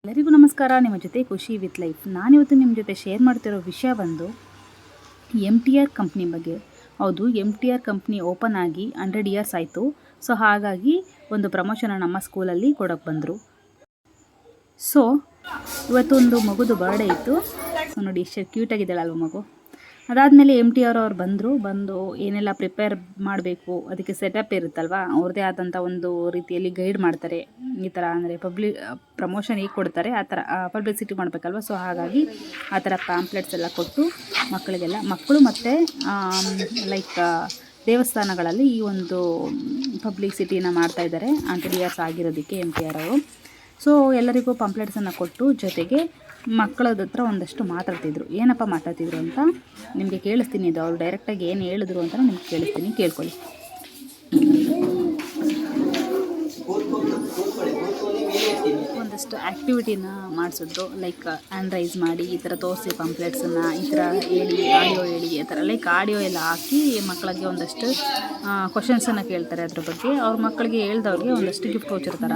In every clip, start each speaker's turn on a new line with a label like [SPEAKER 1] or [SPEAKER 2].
[SPEAKER 1] ಎಲ್ಲರಿಗೂ ನಮಸ್ಕಾರ. ನಿಮ್ಮ ಜೊತೆ ಖುಷಿ ವಿತ್ ಲೈಫ್. ನಾನಿವತ್ತು ನಿಮ್ಮ ಜೊತೆ ಶೇರ್ ಮಾಡ್ತಿರೋ ವಿಷಯ ಬಂದು MTR ಕಂಪ್ನಿ ಬಗ್ಗೆ. ಹೌದು, MTR ಕಂಪ್ನಿ ಓಪನ್ ಆಗಿ 100 ಇಯರ್ಸ್ ಆಯಿತು. ಸೊ ಹಾಗಾಗಿ ಒಂದು ಪ್ರಮೋಷನ್ ನಮ್ಮ ಸ್ಕೂಲಲ್ಲಿ ಕೊಡೋಕ್ಕೆ ಬಂದರು. ಸೊ ಇವತ್ತೊಂದು ಮಗುದು ಬರ್ಡೇ ಇತ್ತು. ಸೊ ನೋಡಿ ಎಷ್ಟು ಕ್ಯೂಟಾಗಿದ್ದಾಳೆ ಅಲ್ವ ಮಗು. ಅದಾದಮೇಲೆ MTR ಅವ್ರು ಬಂದು ಏನೆಲ್ಲ ಪ್ರಿಪೇರ್ ಮಾಡಬೇಕು ಅದಕ್ಕೆ ಸೆಟಪ್ ಇರುತ್ತಲ್ವ, ಅವ್ರದ್ದೇ ಆದಂಥ ಒಂದು ರೀತಿಯಲ್ಲಿ ಗೈಡ್ ಮಾಡ್ತಾರೆ. ಈ ಥರ ಅಂದರೆ ಪ್ರಮೋಷನ್ ಹೇಗೆ ಕೊಡ್ತಾರೆ ಆ ಥರ ಪಬ್ಲಿಸಿಟಿ ಮಾಡಬೇಕಲ್ವ. ಸೊ ಹಾಗಾಗಿ ಆ ಥರ ಪ್ಯಾಂಪ್ಲೆಟ್ಸ್ ಎಲ್ಲ ಕೊಟ್ಟು ಮಕ್ಕಳು ಮತ್ತು ಲೈಕ್ ದೇವಸ್ಥಾನಗಳಲ್ಲಿ ಈ ಒಂದು ಪಬ್ಲಿಸಿಟಿನ ಮಾಡ್ತಾಯಿದ್ದಾರೆ 100 ಇಯರ್ಸ್ ಆಗಿರೋದಕ್ಕೆ MTR ಅವರು. ಸೊ ಎಲ್ಲರಿಗೂ ಪಂಪ್ಲೆಟ್ಸನ್ನು ಕೊಟ್ಟು ಜೊತೆಗೆ ಮಕ್ಕಳದ ಹತ್ರ ಒಂದಷ್ಟು ಮಾತಾಡ್ತಿದ್ರು. ಏನಪ್ಪ ಮಾತಾಡ್ತಿದ್ರು ಅಂತ ನಿಮಗೆ ಕೇಳಿಸ್ತೀನಿ. ಇದು ಅವ್ರು ಡೈರೆಕ್ಟಾಗಿ ಏನು ಹೇಳಿದ್ರು ಅಂತ ನಿಮ್ಗೆ ಕೇಳಿಸ್ತೀನಿ, ಕೇಳ್ಕೊಳ್ಳಿ. ಒಂದಷ್ಟು ಆ್ಯಕ್ಟಿವಿಟಿನ ಮಾಡಿಸಿದ್ರು. ಲೈಕ್ ಹ್ಯಾಂಡ್ ರೈಸ್ ಮಾಡಿ ಈ ಥರ ತೋರಿಸಿ ಪಂಪ್ಲೆಟ್ಸನ್ನು ಈ ಥರ ಹೇಳಿ, ಆಡಿಯೋ ಹೇಳಿ, ಈ ಥರ ಲೈಕ್ ಆಡಿಯೋ ಎಲ್ಲ ಹಾಕಿ ಮಕ್ಕಳಿಗೆ ಒಂದಷ್ಟು ಕ್ವಶನ್ಸನ್ನು ಕೇಳ್ತಾರೆ. ಅದ್ರ ಬಗ್ಗೆ ಅವ್ರ ಮಕ್ಕಳಿಗೆ ಹೇಳ್ದವ್ರಿಗೆ ಒಂದಷ್ಟು ಗಿಫ್ಟ್ ವೋಚರ್ ಥರ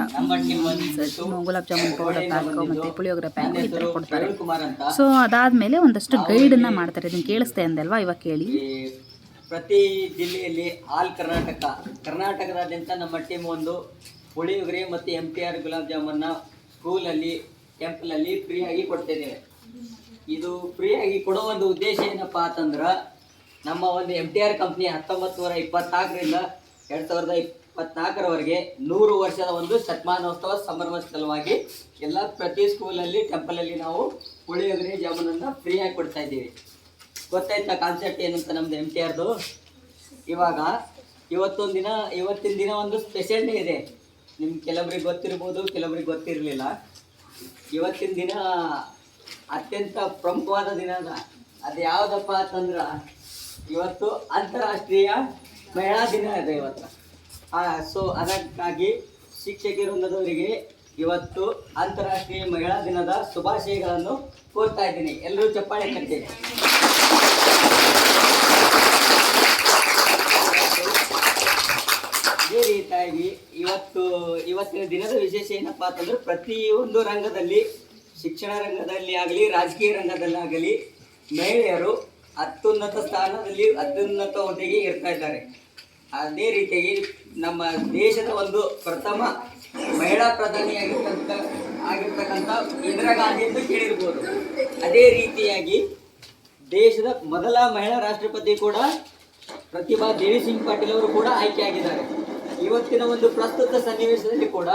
[SPEAKER 1] ಗುಲಾಬ್ ಜಾಮೂನ್ ಪೌಡರ್ ಪ್ಯಾಕು ಮತ್ತು ಪುಳಿಯೋಗರೆ ಪ್ಯಾಕ್ ಈ ಥರ ಕೊಡ್ತಾರೆ. ಸೊ ಅದಾದಮೇಲೆ ಒಂದಷ್ಟು ಗೈಡನ್ನು ಮಾಡ್ತಾರೆ. ಇದನ್ನು ಕೇಳಿಸ್ತೆ ಅಂದಲ್ವಾ, ಇವಾಗ ಕೇಳಿ.
[SPEAKER 2] ಪ್ರತಿ ಜಿಲ್ಲೆಯಲ್ಲಿ ಆಲ್ ಕರ್ನಾಟಕದಾದ್ಯಂತ ನಮ್ಮ ಟೀಮ್ ಒಂದು ಪುಳಿಯೋಗರೆ ಮತ್ತು MTR ಗುಲಾಬ್ ಜಾಮೂನ್ನ ಸ್ಕೂಲಲ್ಲಿ ಟೆಂಪಲಲ್ಲಿ ಫ್ರೀಯಾಗಿ ಕೊಡ್ತಿದ್ದೇವೆ. ಇದು ಫ್ರೀಯಾಗಿ ಕೊಡೋ ಒಂದು ಉದ್ದೇಶ ಏನಪ್ಪ ಅಂತಂದ್ರೆ, ನಮ್ಮ ಒಂದು MTR ಕಂಪ್ನಿ 1924ರಿಂದ 2024ರವರೆಗೆ 100 ವರ್ಷದ ಒಂದು ಶತಮಾನೋತ್ಸವ ಸಂಭ್ರಮದ ಸಲುವಾಗಿ ಪ್ರತಿ ಸ್ಕೂಲಲ್ಲಿ ಟೆಂಪಲಲ್ಲಿ ನಾವು ಪುಳಿಯೋಗರೆ ಜಾಮೂನನ್ನು ಫ್ರೀಯಾಗಿ ಕೊಡ್ತಾ ಇದ್ದೀವಿ. ಗೊತ್ತಾಯ್ತಾ ಕಾನ್ಸೆಪ್ಟ್ ಏನಂತ ನಮ್ದು MTRದು? ಇವತ್ತಿನ ದಿನ ಒಂದು ಸ್ಪೆಷಲ್ ಡೇ ಇದೆ. ನಿಮ್ಗೆ ಕೆಲವರಿಗೆ ಗೊತ್ತಿರ್ಬೋದು, ಕೆಲವರಿಗೆ ಗೊತ್ತಿರಲಿಲ್ಲ. ಇವತ್ತಿನ ದಿನ ಅತ್ಯಂತ ಪ್ರಮುಖವಾದ ದಿನ ಅದು ಯಾವುದಪ್ಪ ಅಂತಂದ್ರೆ, ಇವತ್ತು ಅಂತಾರಾಷ್ಟ್ರೀಯ ಮಹಿಳಾ ದಿನ ಇದೆ ಇವತ್ತು. ಸೊ ಅದಕ್ಕಾಗಿ ಶಿಕ್ಷಕಿ ವೃಂದದವರಿಗೆ ಇವತ್ತು ಅಂತಾರಾಷ್ಟ್ರೀಯ ಮಹಿಳಾ ದಿನದ ಶುಭಾಶಯಗಳನ್ನು ಕೋರ್ತಾ ಇದ್ದೀನಿ. ಎಲ್ಲರೂ ಚಪ್ಪಾಳೆ ಕಟ್ಟಿ. ಇದೇ ರೀತಿಯಾಗಿ ಇವತ್ತಿನ ದಿನದ ವಿಶೇಷ ಏನಪ್ಪಾ ಅಂತಂದ್ರೆ, ಪ್ರತಿಯೊಂದು ರಂಗದಲ್ಲಿ, ಶಿಕ್ಷಣ ರಂಗದಲ್ಲಿ ಆಗಲಿ, ರಾಜಕೀಯ ರಂಗದಲ್ಲಾಗಲಿ ಮಹಿಳೆಯರು ಅತ್ಯುನ್ನತ ಸ್ಥಾನದಲ್ಲಿ, ಅತ್ಯುನ್ನತ ಹುದ್ದೆಗೆ ಇರ್ತಾ ಇದ್ದಾರೆ. ಅದೇ ರೀತಿಯಾಗಿ ನಮ್ಮ ದೇಶದ ಒಂದು ಪ್ರಥಮ ಮಹಿಳಾ ಪ್ರಧಾನಿಯಾಗಿರ್ತಕ್ಕಂಥ ಇಂದಿರಾ ಗಾಂಧಿ ಎಂದು ಕೇಳಿರ್ಬೋದು. ಅದೇ ರೀತಿಯಾಗಿ ದೇಶದ ಮೊದಲ ಮಹಿಳಾ ರಾಷ್ಟ್ರಪತಿ ಕೂಡ ಪ್ರತಿಭಾ ದೇವಿ ಸಿಂಗ್ ಪಾಟೀಲ್ ಅವರು ಕೂಡ ಆಯ್ಕೆಯಾಗಿದ್ದಾರೆ. ಇವತ್ತಿನ ಒಂದು ಪ್ರಸ್ತುತ ಸನ್ನಿವೇಶದಲ್ಲಿ ಕೂಡ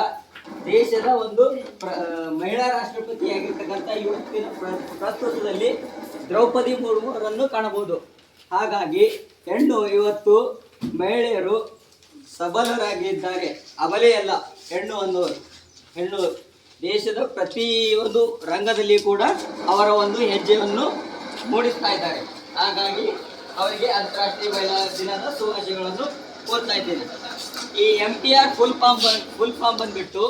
[SPEAKER 2] ದೇಶದ ಒಂದು ಮಹಿಳಾ ರಾಷ್ಟ್ರಪತಿಯಾಗಿರ್ತಕ್ಕಂಥ ಇವತ್ತಿನ ಪ್ರಸ್ತುತದಲ್ಲಿ ದ್ರೌಪದಿ ಮುರ್ಮು ಅವರನ್ನು ಕಾಣಬಹುದು. ಹಾಗಾಗಿ ಇವತ್ತು ಮಹಿಳೆಯರು ಸಬಲರಾಗಿದ್ದಾರೆ. ಅಬಲೆಯಲ್ಲ ಹೆಣ್ಣು ದೇಶದ ಪ್ರತಿಯೊಂದು ರಂಗದಲ್ಲಿ ಕೂಡ ಅವರ ಒಂದು ಹೆಜ್ಜೆಯನ್ನು ಮೂಡಿಸ್ತಾ ಇದ್ದಾರೆ. ಹಾಗಾಗಿ ಅವರಿಗೆ ಅಂತಾರಾಷ್ಟ್ರೀಯ ಮಹಿಳಾ ದಿನದ ಶುಭಾಶಯಗಳನ್ನು ಕೋರ್ತಾ ಇದ್ದೇನೆ. ಈ MTR ಫುಲ್ ಫಾರ್ಮ್ ಬಂದ್ಬಿಟ್ಟು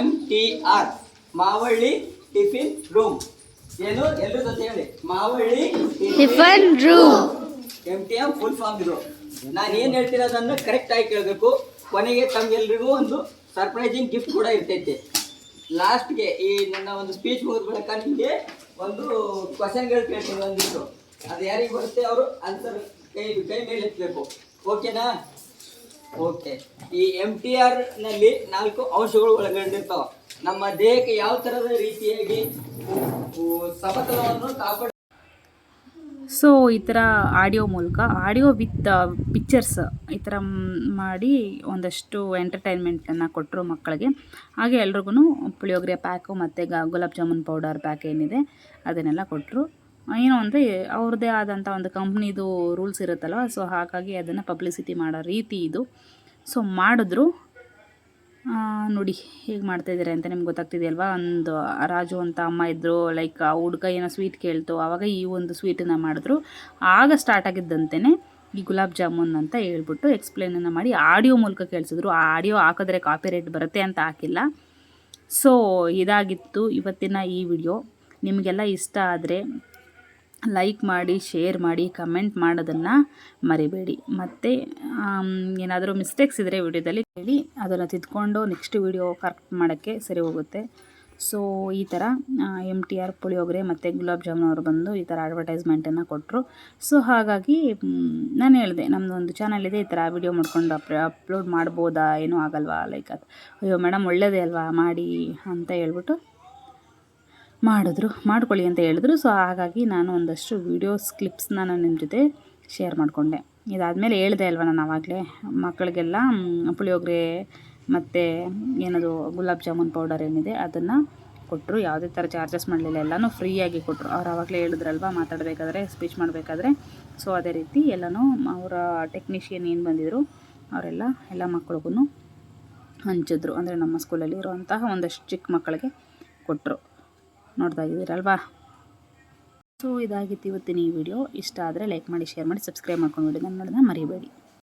[SPEAKER 2] MTR ಮಾವಳ್ಳಿ ಟಿಫಿನ್ ರೂಮ್. ಏನು ಎಲ್ಲರೂ ಜೊತೆ ಹೇಳಿ, Mavalli tiffin room. MTR full form ಇದು. ನಾನು ಏನು ಹೇಳ್ತಿರೋದನ್ನು ಕರೆಕ್ಟ್ ಆಗಿ ಕೇಳಬೇಕು. ಕೊನೆಗೆ ತಮ್ಗೆಲ್ರಿಗೂ ಒಂದು ಸರ್ಪ್ರೈಸಿಂಗ್ ಗಿಫ್ಟ್ ಕೂಡ ಇರ್ತೈತೆ. ಲಾಸ್ಟ್ಗೆ ಈ ನನ್ನ ಒಂದು ಸ್ಪೀಚ್ ಮುಗಿದ ಬಳಿಕ ನಿಮಗೆ ಒಂದು ಕ್ವಶನ್ಗಳು ಕೇಳ್ತೀನಿ ಒಂದಿಷ್ಟು. ಅದು ಯಾರಿಗೆ ಬರುತ್ತೆ ಅವರು ಆನ್ಸರ್ ಕೈ ಮೇಲೆ ಎತ್ತಬೇಕು. ಓಕೆನಾ? ಓಕೆ. ಈ MTR ನಲ್ಲಿ 4 ಅಂಶಗಳು ಒಳಗೊಂಡಿರ್ತಾವ. ನಮ್ಮ ದೇಹಕ್ಕೆ ಯಾವ ಥರದ ರೀತಿಯಾಗಿ ಸಮತೋಲನವನ್ನು ಕಾಪಾಡ.
[SPEAKER 1] ಸೊ ಈ ಥರ ಆಡಿಯೋ ವಿತ್ ಪಿಕ್ಚರ್ಸ್ ಈ ಥರ ಮಾಡಿ ಒಂದಷ್ಟು ಎಂಟರ್ಟೈನ್ಮೆಂಟನ್ನು ಕೊಟ್ಟರು ಮಕ್ಕಳಿಗೆ. ಹಾಗೆ ಎಲ್ರಿಗೂ ಪುಳಿಯೋಗರೆ ಪ್ಯಾಕು ಮತ್ತು ಗುಲಾಬ್ ಜಾಮೂನ್ ಪೌಡರ್ ಪ್ಯಾಕ್ ಏನಿದೆ ಅದನ್ನೆಲ್ಲ ಕೊಟ್ಟರು. ಏನು ಅಂದರೆ ಅವ್ರದ್ದೇ ಆದಂಥ ಒಂದು ಕಂಪ್ನಿದು ರೂಲ್ಸ್ ಇರುತ್ತಲ್ವ. ಸೊ ಹಾಗಾಗಿ ಅದನ್ನು ಪಬ್ಲಿಸಿಟಿ ಮಾಡೋ ರೀತಿ ಇದು. ಸೊ ಮಾಡಿದ್ರು. ನೋಡಿ ಹೇಗೆ ಮಾಡ್ತಾಯಿದ್ದಾರೆ ಅಂತ ನಿಮ್ಗೆ ಗೊತ್ತಾಗ್ತಿದೆಯಲ್ವಾ. ಒಂದು ರಾಜು ಅಂತ ಅಮ್ಮ ಇದ್ದರು. ಲೈಕ್ ಆ ಹುಡುಗ ಏನೋ ಸ್ವೀಟ್ ಕೇಳ್ತು, ಆವಾಗ ಈ ಒಂದು ಸ್ವೀಟನ್ನು ಮಾಡಿದ್ರು. ಆಗ ಸ್ಟಾರ್ಟ್ ಆಗಿದ್ದಂತೆಯೇ ಈ ಗುಲಾಬ್ ಜಾಮೂನ್ ಅಂತ ಹೇಳ್ಬಿಟ್ಟು ಎಕ್ಸ್ಪ್ಲೇನನ್ನು ಮಾಡಿ ಆಡಿಯೋ ಮೂಲಕ ಕೇಳಿಸಿದ್ರು. ಆ ಆಡಿಯೋ ಹಾಕಿದ್ರೆ ಕಾಪಿರೈಟ್ ಬರುತ್ತೆ ಅಂತ ಹಾಕಿಲ್ಲ. ಸೊ ಇದಾಗಿತ್ತು ಇವತ್ತಿನ ಈ ವಿಡಿಯೋ. ನಿಮಗೆಲ್ಲ ಇಷ್ಟ ಆದರೆ ಲೈಕ್ ಮಾಡಿ, ಶೇರ್ ಮಾಡಿ, ಕಮೆಂಟ್ ಮಾಡೋದನ್ನು ಮರಿಬೇಡಿ. ಮತ್ತು ಏನಾದರೂ ಮಿಸ್ಟೇಕ್ಸ್ ಇದ್ದರೆ ವಿಡಿಯೋದಲ್ಲಿ ಹೇಳಿ, ಅದನ್ನು ತಿದ್ಕೊಂಡು ನೆಕ್ಸ್ಟ್ ವಿಡಿಯೋ ಕರೆಕ್ಟ್ ಮಾಡೋಕ್ಕೆ ಸರಿ ಹೋಗುತ್ತೆ. ಸೊ ಈ ಥರ MTR ಪುಳಿಯೋಗರೆ ಮತ್ತು ಗುಲಾಬ್ ಜಾಮೂನ್ ಅವರು ಬಂದು ಈ ಥರ ಅಡ್ವರ್ಟೈಸ್ಮೆಂಟನ್ನು ಕೊಟ್ಟರು. ಸೊ ಹಾಗಾಗಿ ನಾನು ಹೇಳಿದೆ, ನಮ್ಮದು ಒಂದು ಚಾನಲ್ ಇದೆ, ಈ ಥರ ವಿಡಿಯೋ ಮಾಡ್ಕೊಂಡು ಅಪ್ಲೋಡ್ ಮಾಡ್ಬೋದಾ, ಏನೂ ಆಗಲ್ವಾ, ಲೈಕ್ ಅದು. ಅಯ್ಯೋ ಮೇಡಮ್ ಒಳ್ಳೆಯದೇ ಅಲ್ವಾ ಮಾಡಿ ಅಂತ ಹೇಳ್ಬಿಟ್ಟು ಮಾಡ್ಕೊಳ್ಳಿ ಅಂತ ಹೇಳಿದ್ರು. ಸೊ ಹಾಗಾಗಿ ನಾನು ಒಂದಷ್ಟು ವೀಡಿಯೋಸ್ ಕ್ಲಿಪ್ಸ್ನ ನಾನು ನಿಮ್ಮ ಜೊತೆ ಶೇರ್ ಮಾಡಿಕೊಂಡೆ. ಇದಾದಮೇಲೆ ಹೇಳಿದೆ ಅಲ್ವ ನಾನು ಆವಾಗಲೇ, ಮಕ್ಕಳಿಗೆಲ್ಲ ಪುಳಿಯೋಗರೆ ಮತ್ತು ಏನದು ಗುಲಾಬ್ ಜಾಮೂನ್ ಪೌಡರ್ ಏನಿದೆ ಅದನ್ನು ಕೊಟ್ಟರು. ಯಾವುದೇ ಥರ ಚಾರ್ಜಸ್ ಮಾಡಲಿಲ್ಲ, ಎಲ್ಲನೂ ಫ್ರೀಯಾಗಿ ಕೊಟ್ಟರು. ಅವ್ರು ಆವಾಗಲೇ ಹೇಳಿದ್ರಲ್ವ ಮಾತಾಡಬೇಕಾದ್ರೆ, ಸ್ಪೀಚ್ ಮಾಡಬೇಕಾದ್ರೆ. ಸೊ ಅದೇ ರೀತಿ ಎಲ್ಲನೂ ಅವರ ಟೆಕ್ನಿಷಿಯನ್ ಏನು ಬಂದಿದ್ದರು ಎಲ್ಲ ಮಕ್ಳಿಗೂ ಹಂಚಿದ್ರು. ಅಂದರೆ ನಮ್ಮ ಸ್ಕೂಲಲ್ಲಿ ಇರುವಂತಹ ಒಂದಷ್ಟು ಚಿಕ್ಕ ಮಕ್ಕಳಿಗೆ ಕೊಟ್ಟರು. ನೋಡ್ತಾ ಇದ್ದೀರಲ್ವಾ. ಸೊ ಇದಾಗಿತ್ತು ಇವತ್ತಿನ ಈ ವಿಡಿಯೋ. ಇಷ್ಟ ಆದರೆ ಲೈಕ್ ಮಾಡಿ, ಶೇರ್ ಮಾಡಿ, ಸಬ್ಸ್ಕ್ರೈಬ್ ಮಾಡ್ಕೊಂಡು ವಿಡಿಯೋನ ನೋಡೋದನ್ನ ಮರಿಬೇಡಿ.